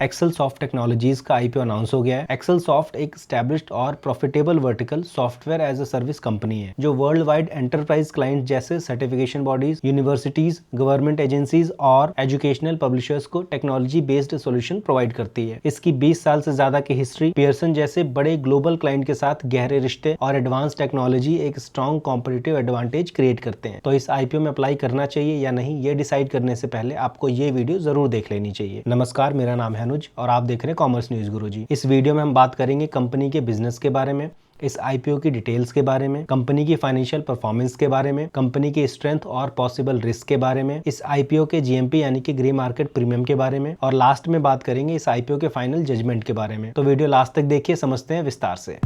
Excel soft technologies का IPO announce हो गया है। एक्सेल सॉफ्ट एक एस्टैब्लिश्ड और profitable vertical software as a service company है जो वर्ल्ड वाइड एंटरप्राइज क्लाइंट जैसे certification bodies, universities, government agencies और एजुकेशनल पब्लिशर्स को टेक्नोलॉजी बेस्ड सोल्यूशन प्रोवाइड करती है। इसकी 20 साल से ज्यादा की हिस्ट्री, पियर्सन जैसे बड़े ग्लोबल क्लाइंट के साथ गहरे रिश्ते और एडवांस टेक्नोलॉजी एक स्ट्रॉन्ग कॉम्पिटिटिव एडवांटेज क्रिएट करते हैं। तो इस आईपीओ में अप्लाई करना चाहिए या नहीं, ये डिसाइड करने से पहले आपको ये वीडियो जरूर देख लेनी चाहिए। नमस्कार, मेरा नाम है अनुज और आप देख रहे हैं कॉमर्स न्यूज गुरुजी। इस वीडियो में हम बात करेंगे कंपनी के बिजनेस के बारे में, इस आईपीओ की डिटेल्स के बारे में, कंपनी की फाइनेंशियल परफॉर्मेंस के बारे में, कंपनी की स्ट्रेंथ और पॉसिबल रिस्क के बारे में, इस आईपीओ के जीएमपी यानी कि ग्रे मार्केट प्रीमियम के बारे में, और लास्ट में बात करेंगे इस आईपीओ के फाइनल जजमेंट के बारे में। तो वीडियो लास्ट तक देखिए, समझते हैं विस्तार से।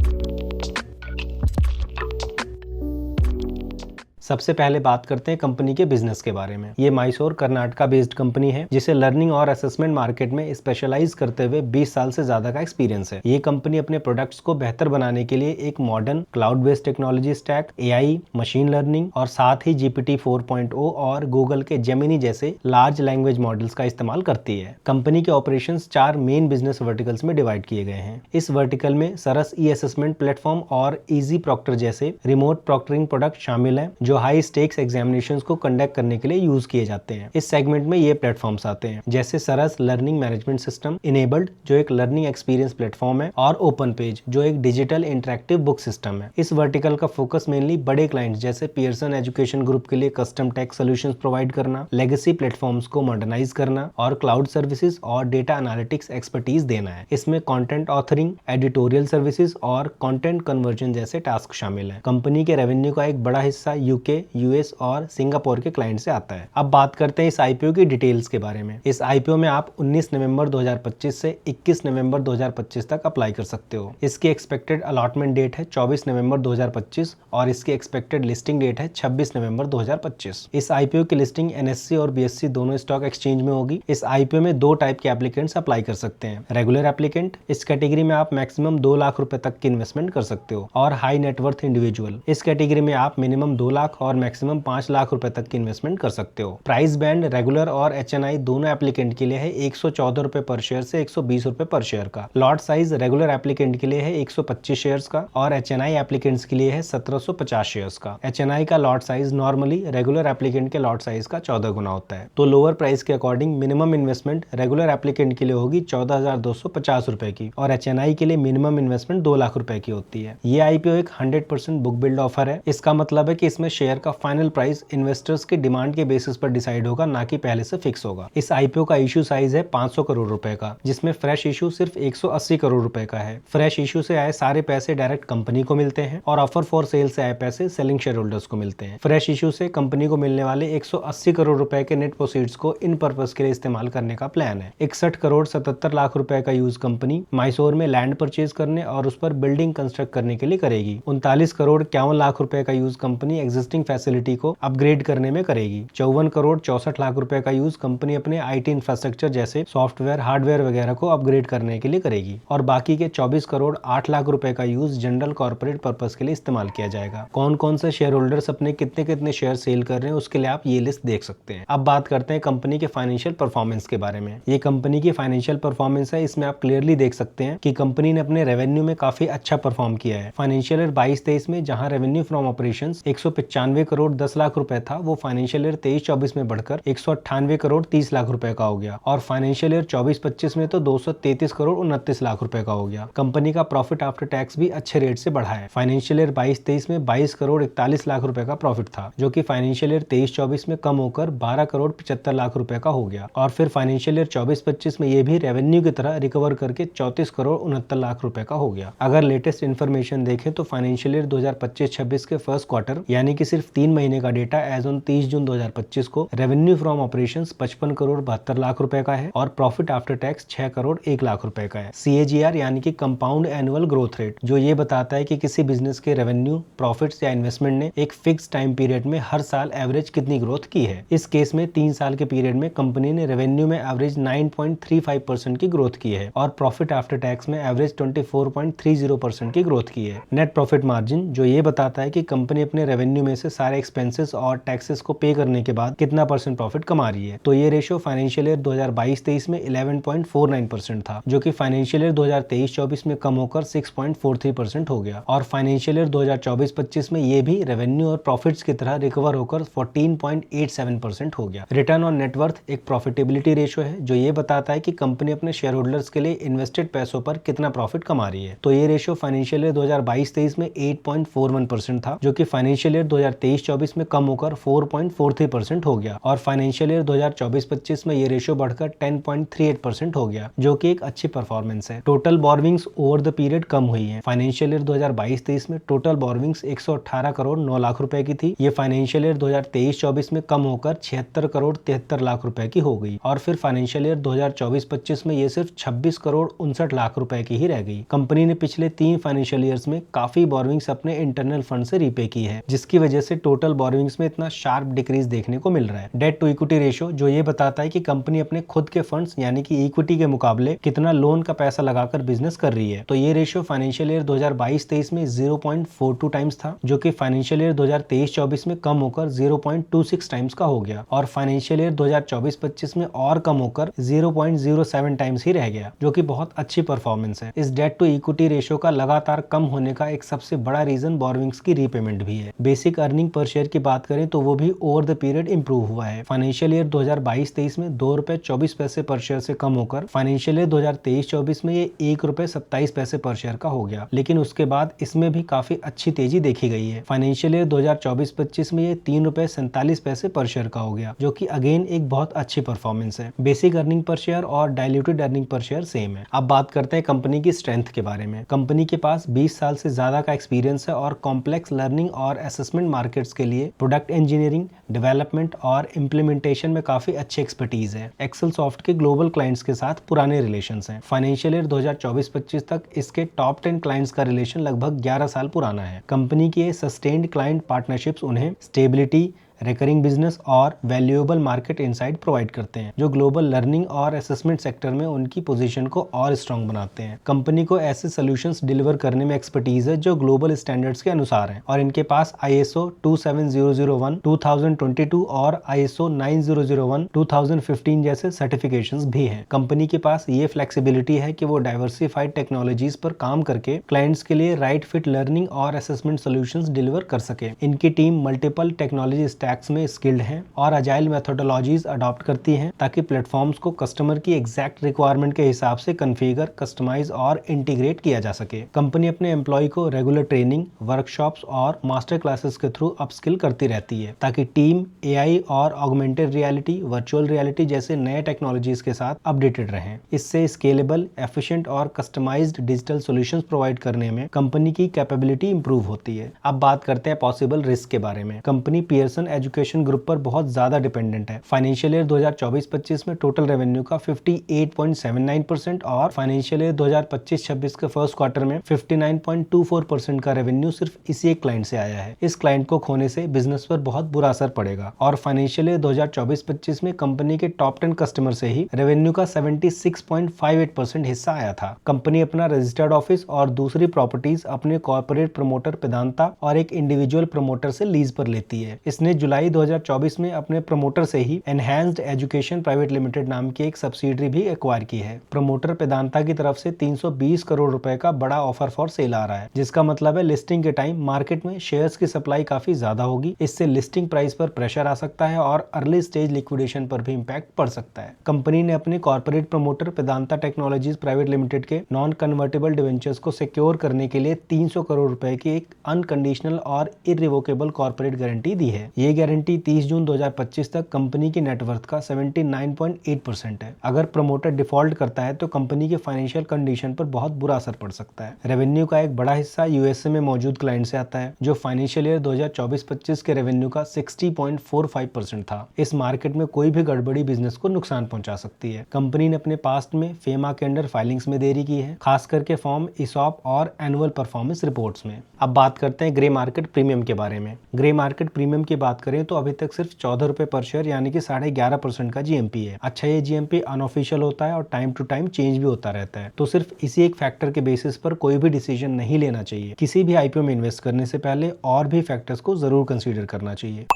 सबसे पहले बात करते हैं कंपनी के बिजनेस के बारे में। ये मैसूर कर्नाटका बेस्ड कंपनी है जिसे लर्निंग और असेसमेंट मार्केट में स्पेशलाइज करते हुए 20 साल से ज्यादा का एक्सपीरियंस है। ये कंपनी अपने प्रोडक्ट्स को बेहतर बनाने के लिए एक modern cloud based technology stack, AI, machine learning और साथ ही जीपीटी 4.0 और गूगल के जेमिनी जैसे लार्ज लैंग्वेज मॉडल्स का इस्तेमाल करती है। कंपनी के ऑपरेशंस 4 मेन बिजनेस वर्टिकल्स में डिवाइड किए गए हैं। इस वर्टिकल में सरस ई असेसमेंट प्लेटफॉर्म और इजी प्रॉक्टर जैसे रिमोट प्रॉक्टरिंग प्रोडक्ट शामिल है जो हाई स्टेक्स एग्जामिनेशंस को कंडक्ट करने के लिए यूज किए जाते हैं। इस सेगमेंट में ये प्लेटफॉर्म्स आते हैं जैसे सरस लर्निंग मैनेजमेंट सिस्टम इनेबल्ड जो एक लर्निंग एक्सपीरियंस प्लेटफॉर्म है, और ओपन पेज जो एक डिजिटल इंटरेक्टिव बुक सिस्टम है। इस वर्टिकल का फोकस मेनली बड़े क्लाइंट्स जैसे पियर्सन एजुकेशन ग्रुप के लिए कस्टम टेक सोल्यूशंस प्रोवाइड करना, लेगेसी प्लेटफॉर्म्स को मॉडर्नाइज करना और क्लाउड सर्विसेज और डेटा एनालिटिक्स एक्सपर्टीज देना है। इसमें कंटेंट ऑथरिंग, एडिटोरियल सर्विसेज और कंटेंट कन्वर्जन जैसे टास्क शामिल हैं। कंपनी के रेवेन्यू का एक बड़ा हिस्सा यूके, यूएस और सिंगापुर के क्लाइंट से आता है। अब बात करते हैं इस आईपीओ की डिटेल्स के बारे में। इस आईपीओ में आप 19 नवंबर 2025 से 21 नवंबर 2025 तक अप्लाई कर सकते हो। इसकी एक्सपेक्टेड अलॉटमेंट डेट है 24 नवंबर 2025 और इसकी एक्सपेक्टेड लिस्टिंग डेट है 26 नवंबर 2025। इस आईपीओ की लिस्टिंग एनएससी और बीएससी दोनों स्टॉक एक्सचेंज में होगी। इस आईपीओ में 2 टाइप के एप्लीकेंट्स अप्लाई कर सकते हैं। रेगुलर एप्लीकेंट, इस कैटेगरी में आप मैक्सिमम 2 लाख रुपए तक की इन्वेस्टमेंट कर सकते हो, और हाई नेटवर्थ इंडिविजुअल, इस कैटेगरी में आप मिनिमम 2 लाख और मैक्सिमम 5 लाख रुपए तक की इन्वेस्टमेंट कर सकते हो। प्राइस बैंड रेगुलर और एचएनआई दोनों एप्लीकेंट के लिए है 114 रुपए पर शेयर से 120 रुपए पर शेयर का। लॉट साइज रेगुलर एप्लीकेंट के लिए है 125 शेयर्स का और एचएनआई एप्लीकेंट्स के लिए है 1750 शेयर्स का। एचएनआई का lot size normally regular applicant के लॉट साइज का 14 गुना होता है। तो लोअर प्राइस के according minimum investment regular applicant के लिए होगी 14,250 रुपए की और एचएनआई के लिए मिनिमम इन्वेस्टमेंट 2 लाख रुपए की होती है। ये आईपीओ एक 100% बुक बिल्ड ऑफर है। इसका मतलब है कि इसमें शेयर का फाइनल प्राइस इन्वेस्टर्स की डिमांड के बेसिस पर डिसाइड होगा, ना कि पहले से फिक्स होगा। इस आईपीओ का इशू साइज है 500 करोड़ रुपए का, जिसमें फ्रेश इशू सिर्फ 180 करोड़ रुपए का है। फ्रेश इशू से आए सारे पैसे डायरेक्ट कंपनी को मिलते हैं और ऑफर फॉर सेल से आए पैसे सेलिंग शेयर होल्डर्स को मिलते हैं। फ्रेश इशू से कंपनी को मिलने वाले 180 करोड़ रुपए के नेट प्रोसीड्स को इन पर्पस के लिए इस्तेमाल करने का प्लान है। 61 करोड़ 77 लाख रुपए का यूज कंपनी मैसूर में लैंड परचेज करने और उस पर बिल्डिंग कंस्ट्रक्ट करने के लिए करेगी। 39 करोड़ 51 लाख रुपए का यूज कंपनी एग्जिस्टिंग फैसिलिटी को अपग्रेड करने में करेगी। 54 करोड़ 64 लाख रुपए का यूज कंपनी अपने आईटी इंफ्रास्ट्रक्चर जैसे सॉफ्टवेयर, हार्डवेयर वगैरह को अपग्रेड करने के लिए करेगी, और बाकी के 24 करोड़ 8 लाख रुपए का यूज जनरल कॉर्पोरेट पर्पस के लिए इस्तेमाल किया जाएगा। कौन कौन से शेयर होल्डर्स अपने कितने कितने शेयर सेल कर रहे हैं उसके लिए आप ये लिस्ट देख सकते हैं। अब बात करते हैं कंपनी के फाइनेंशियल परफॉर्मेंस के बारे में। ये कंपनी की फाइनेंशियल परफॉर्मेंस है। इसमें आप क्लियरली देख सकते हैं कि कंपनी ने अपने रेवेन्यू में काफी अच्छा परफॉर्म किया है। फाइनेंशियल ईयर 22-23 में जहां revenue from operations 195 crore 10 lakh रुपए था, वो फाइनेंशियल ईयर 23-24 में बढ़कर 198 करोड़ 30 लाख रुपए का हो गया, और फाइनेंशियल ईयर 24-25 में तो 233 करोड़ 29 लाख रुपए का हो गया। कंपनी का प्रॉफिट आफ्टर टैक्स भी अच्छे रेट से बढ़ा है। फाइनेंशियल ईयर 22-23 में 22 करोड़ 41 लाख रुपए का प्रॉफिट था, जो कि फाइनेंशियल ईयर 23-24 में कम होकर 12 करोड़ 75 लाख रुपए का हो गया, और फिर फाइनेंशियल ईयर 24-25 में ये भी रेवेन्यू की तरह रिकवर करके 34 करोड़ 69 लाख रुपए का हो गया। अगर लेटेस्ट इन्फॉर्मेशन देखें तो फाइनेंशियल ईयर 2025-26 के फर्स्ट क्वार्टर यानी कि सिर्फ 3 महीने का डेटा एज ऑन 30 जून 2025 को revenue from operations 55 crore 72 lakh रुपए का है और profit after tax 6 crore 1 lakh रुपए का है। CAGR यानी कि कंपाउंड एनुअल ग्रोथ रेट, जो ये बताता है कि किसी बिजनेस के रेवेन्यू, प्रॉफिट्स या इन्वेस्टमेंट ने एक फिक्स टाइम पीरियड में हर साल एवरेज कितनी ग्रोथ की है। इस केस में 3 साल के पीरियड में कंपनी ने रेवेन्यू में एवरेज 9.35% की ग्रोथ की है और प्रॉफिट आफ्टर टैक्स में एवरेज 24.30% की ग्रोथ की है। नेट प्रॉफिट मार्जिन, जो ये बताता है कि कंपनी अपने रेवेन्यू में से सारे एक्सपेंसेस और टैक्सेस को पे करने के बाद कितना परसेंट प्रॉफिट कमा रही है। तो ये रेशियो फाइनेंशियल ईयर 2022-23 में 11.49% था, जो कि फाइनेंशियल ईयर 2023-24 में कम होकर 6.43% हो गया, और फाइनेंशियल ईयर 2024-25 में ये भी रेवेन्यू और प्रॉफिट्स की तरह रिकवर होकर 14.87% हो गया। रिटर्न ऑन नेटवर्थ एक प्रॉफिटेबिलिटी रेशियो है जो ये बताता है कि कंपनी अपने शेयर होल्डर्स के लिए इन्वेस्टेड पैसों पर कितना प्रॉफिट कमा रही है। तो ये रेशियो फाइनेंशियल ईयर 2022-23 में 8.41% था, जो कि फाइनेंशियल ईयर 2023-24 में कम होकर 4.43% हो गया, और फाइनेंशियल ईयर 2024-25 में ये रेशियो बढ़कर 10.38% हो गया, जो कि एक अच्छी परफॉर्मेंस है। Total borrowings over the period कम हुई है। फाइनेंशियल ईयर 2022-23 में टोटल बोरोविंग्स 118 करोड़ 9 लाख रुपए की थी। ये फाइनेंशियल ईयर 2023-24 में कम होकर 76 करोड़ 73 लाख रुपए की हो गई, और फिर फाइनेंशियल ईयर 2024-25 में ये सिर्फ 26 करोड़ 59 लाख रुपए की ही रह गई। कंपनी ने पिछले 3 फाइनेंशियल ईयर्स में काफी बोरोविंग्स अपने इंटरनल फंड से रीपे की है, जिसकी वजह से टोटल बोरोविंग्स में इतना शार्प डिक्रीज देखने को मिल रहा है। डेट टू इक्विटी रेशियो जो ये बताता है कि कंपनी अपने खुद के फंड्स यानी कि इक्विटी के मुकाबले कितना लोन का पैसा लगाकर बिजनेस कर रही है। तो ये रेशियो फाइनेंशियल ईयर 2022-23 में 0.42 टाइम्स था, जो कि फाइनेंशियल ईयर 2023-24 में कम होकर 0.26 टाइम्स का हो गया, और फाइनेंशियल ईयर 2024-25 में और कम होकर 0.07 टाइम्स ही रह गया, जो कि बहुत अच्छी परफॉर्मेंस है। इस डेट टू इक्विटी रेशियो का लगातार कम होने का एक सबसे बड़ा रीजन बोरोविंग्स की रीपेमेंट भी है। बेसिक अर्निंग पर शेयर की बात करें तो वो भी ओवर द पीरियड इंप्रूव हुआ है। फाइनेंशियल ईयर 2022-23 में ₹2.24 पर शेयर से कम होकर फाइनेंशियल ईयर 2023-24 में ये ₹1.27 पर शेयर का हो गया, लेकिन उसके बाद इसमें भी काफी अच्छी तेजी देखी गई है। फाइनेंशियल ईयर 2024-25 में ये ₹3.47 पर शेयर का हो गया, जो कि अगेन एक बहुत अच्छी परफॉर्मेंस है। बेसिक अर्निंग पर शेयर और diluted earning per share same है। अब बात करते हैं कंपनी की स्ट्रेंथ के बारे में। कंपनी के पास 20 साल से ज्यादा का एक्सपीरियंस है और कॉम्प्लेक्स लर्निंग और असेसमेंट मार्केट्स के लिए प्रोडक्ट इंजीनियरिंग, डेवलपमेंट और इम्प्लीमेंटेशन में काफी अच्छी एक्सपर्टीज है। एक्सेल सॉफ्ट के ग्लोबल क्लाइंट्स के साथ पुराने रिलेशंस हैं। फाइनेंशियल ईयर 2024-25 तक इसके टॉप 10 क्लाइंट्स का रिलेशन लगभग 11 साल पुराना है। कंपनी के सस्टेन्ड क्लाइंट पार्टनरशिप्स उन्हें स्टेबिलिटी, रिकरिंग बिजनेस और वैल्यूएबल मार्केट इनसाइट प्रोवाइड करते हैं, जो ग्लोबल लर्निंग और असेसमेंट सेक्टर में उनकी पोजीशन को और स्ट्रांग बनाते हैं। कंपनी को ऐसे सॉल्यूशंस डिलीवर करने में एक्सपर्टीज है जो ग्लोबल स्टैंडर्ड्स के अनुसार हैं, और इनके पास ISO 27001 2022 और ISO 9001 2015 जैसे सर्टिफिकेशंस भी हैं। कंपनी के पास ये फ्लेक्सिबिलिटी है कि वो डाइवर्सिफाइड टेक्नोलॉजीज पर काम करके क्लाइंट्स के लिए राइट फिट लर्निंग और असेसमेंट सॉल्यूशंस डिलीवर कर सके। इनकी टीम मल्टीपल टेक्नोलॉजी में स्किल्ड हैं और अजाइल मेथोडोलॉजीज अडॉप्ट करती हैं ताकि प्लेटफॉर्म्स को कस्टमर की एग्जैक्ट रिक्वायरमेंट के हिसाब से कॉन्फ़िगर, कस्टमाइज और इंटीग्रेट किया जा सके। कंपनी अपने एम्प्लॉय को रेगुलर ट्रेनिंग, वर्कशॉप्स और मास्टर क्लासेस के थ्रू अपस्किल करती रहती है ताकि टीम AI और ऑगमेंटेड रियलिटी, वर्चुअल रियलिटी जैसे नए टेक्नोलॉजीज के साथ अपडेटेड रहें। इससे स्केलेबल, एफिशिएंट और कस्टमाइज्ड डिजिटल सॉल्यूशंस प्रोवाइड करने में कंपनी की कैपेबिलिटी इंप्रूव होती है। अब बात करते हैं पॉसिबल रिस्क के बारे में। कंपनी पियर्सन एजुकेशन ग्रुप पर बहुत ज्यादा डिपेंडेंट है। फाइनेंशियल ईयर 2024-25 में टोटल रेवेन्यू का 58.79% और फाइनेंशियल ईयर 2025-26 के फर्स्ट क्वार्टर में 59.24% का रेवेन्यू सिर्फ इसी एक क्लाइंट से आया है। इस क्लाइंट को खोने से बिजनेस पर बहुत बुरा असर पड़ेगा, और फाइनेंशियल ईयर 2024-25 में कंपनी के टॉप 10 कस्टमर से ही रेवेन्यू का 76.58% हिस्सा आया था। कंपनी अपना रजिस्टर्ड ऑफिस और दूसरी प्रॉपर्टीज अपने कॉर्पोरेट प्रमोटर वेदांता और एक इंडिविजुअल प्रमोटर से लीज पर लेती है। इसने जुलाई 2024 में अपने प्रमोटर से ही एनहांस्ड एजुकेशन प्राइवेट लिमिटेड नाम की एक सब्सिडरी भी एक्वायर की है। प्रमोटर वेदांता की तरफ से 320 करोड़ रुपए का बड़ा ऑफर फॉर सेल आ रहा है, जिसका मतलब है लिस्टिंग के टाइम मार्केट में शेयर्स की सप्लाई काफी ज्यादा होगी। इससे लिस्टिंग प्राइस पर प्रेशर आ सकता है और अर्ली स्टेज लिक्विडेशन पर भी इंपैक्ट पड़ सकता है। कंपनी ने अपने corporate promoter Vedanta technologies private limited के नॉन कन्वर्टेबल डिवेंचर्स को सिक्योर करने के लिए 300 करोड़ रुपए की एक अनकंडीशनल और इररिवोकेबल कॉर्पोरेट गारंटी दी है। ये गारंटी 30 जून 2025 तक कंपनी की नेटवर्थ का 79.8% है। अगर प्रमोटर डिफॉल्ट करता है तो कंपनी के फाइनेंशियल कंडीशन पर बहुत बुरा असर पड़ सकता है। रेवेन्यू का एक बड़ा हिस्सा यूएसए में मौजूद क्लाइंट से आता है, जो फाइनेंशियल ईयर 2024-25 के रेवेन्यू का 60.45% था। इस मार्केट में कोई भी गड़बड़ी बिजनेस को नुकसान पहुंचा सकती है। कंपनी ने अपने पास्ट में फेमा के अंडर फाइलिंग्स में देरी की है, खास करके फॉर्म ESOP और एनुअल परफॉर्मेंस रिपोर्ट्स में। अब बात करते हैं ग्रे मार्केट प्रीमियम के बारे में। ग्रे मार्केट प्रीमियम की बात करें तो अभी तक सिर्फ 14 रुपए पर शेयर यानी कि 11.5% का जीएमपी है। अच्छा, ये जीएमपी अनऑफिशियल होता है और टाइम टू टाइम चेंज भी होता रहता है, तो सिर्फ इसी एक फैक्टर के बेसिस पर कोई भी डिसीजन नहीं लेना चाहिए। किसी भी आईपीओ में इन्वेस्ट करने से पहले और भी फैक्टर्स को जरूर कंसीडर करना चाहिए।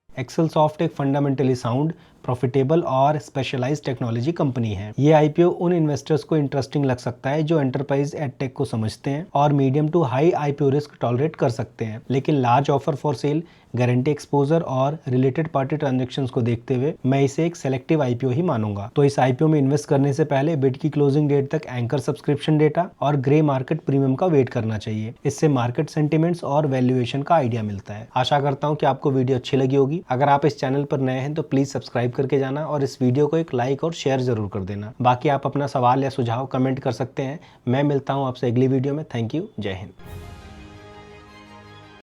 एक्सेल सॉफ्ट एक फंडामेंटली साउंड, प्रॉफिटेबल और स्पेशलाइज्ड टेक्नोलॉजी कंपनी है। ये आईपीओ उन इन्वेस्टर्स को इंटरेस्टिंग लग सकता है जो एंटरप्राइज एडटेक को समझते हैं और medium to high IPO risk tolerate कर सकते हैं। लेकिन large offer for sale, guarantee exposure और रिलेटेड पार्टी ट्रांजैक्शंस को देखते हुए मैं इसे एक सेलेक्टिव आईपीओ ही मानूंगा। तो इस आईपीओ में इन्वेस्ट करने से पहले बिड की क्लोजिंग डेट तक एंकर सब्सक्रिप्शन डेटा और ग्रे मार्केट प्रीमियम का वेट करना चाहिए। इससे मार्केट सेंटिमेंट्स और वैल्यूएशन का आइडिया मिलता है। आशा करता हूँ कि आपको वीडियो अच्छी लगी होगी। अगर आप इस चैनल पर नए हैं तो प्लीज सब्सक्राइब करके जाना और इस वीडियो को एक लाइक और शेयर जरूर कर देना। बाकी आप अपना सवाल या सुझाव कमेंट कर सकते हैं। मैं मिलता हूँ आपसे अगली वीडियो में। Thank you. जय हिंद।